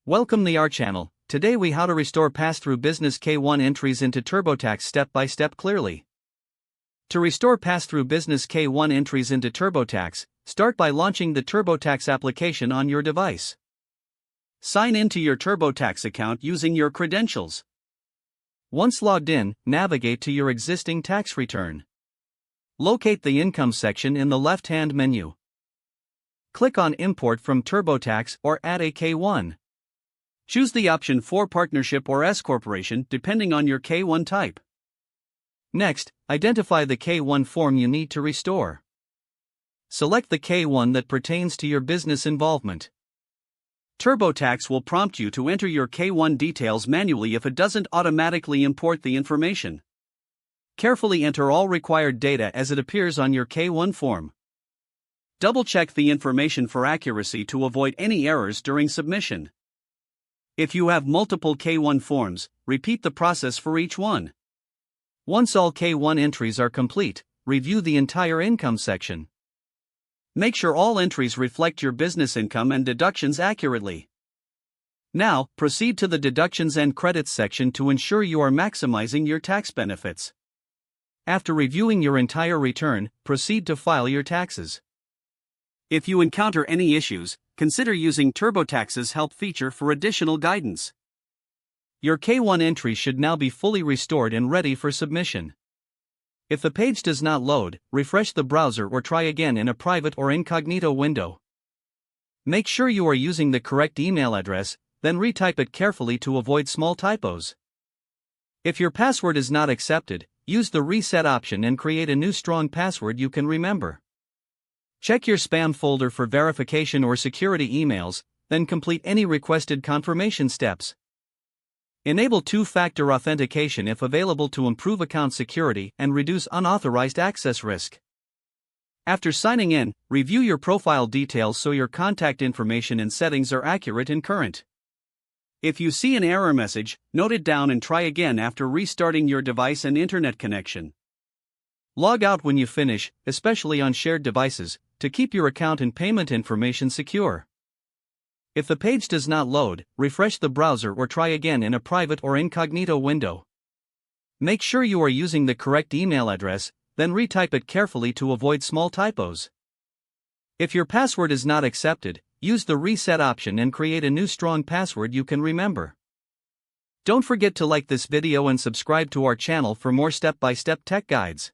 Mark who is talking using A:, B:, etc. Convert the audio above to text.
A: Welcome to our channel. Today we how to restore pass-through business K-1 entries into TurboTax step by step clearly. To restore pass-through business K-1 entries into TurboTax, start by launching the TurboTax application on your device. Sign into your TurboTax account using your credentials. Once logged in, navigate to your existing tax return. Locate the Income section in the left-hand menu. Click on Import from TurboTax or Add a K-1. Choose the option for Partnership or S-Corporation depending on your K-1 type. Next, identify the K-1 form you need to restore. Select the K-1 that pertains to your business involvement. TurboTax will prompt you to enter your K-1 details manually if it doesn't automatically import the information. Carefully enter all required data as it appears on your K-1 form. Double-check the information for accuracy to avoid any errors during submission. If you have multiple K-1 forms, repeat the process for each one. Once all K-1 entries are complete, review the entire income section. Make sure all entries reflect your business income and deductions accurately. Now, proceed to the Deductions and Credits section to ensure you are maximizing your tax benefits. After reviewing your entire return, proceed to file your taxes. If you encounter any issues, consider using TurboTax's help feature for additional guidance. Your K-1 entry should now be fully restored and ready for submission. If the page does not load, refresh the browser or try again in a private or incognito window. Make sure you are using the correct email address, then retype it carefully to avoid small typos. If your password is not accepted, use the reset option and create a new strong password you can remember. Check your spam folder for verification or security emails, then complete any requested confirmation steps. Enable two-factor authentication if available to improve account security and reduce unauthorized access risk. After signing in, review your profile details so your contact information and settings are accurate and current. If you see an error message, note it down and try again after restarting your device and internet connection. Log out when you finish, especially on shared devices, to keep your account and payment information secure. If the page does not load, refresh the browser or try again in a private or incognito window. Make sure you are using the correct email address, then retype it carefully to avoid small typos. If your password is not accepted, use the reset option and create a new strong password you can remember. Don't forget to like this video and subscribe to our channel for more step-by-step tech guides.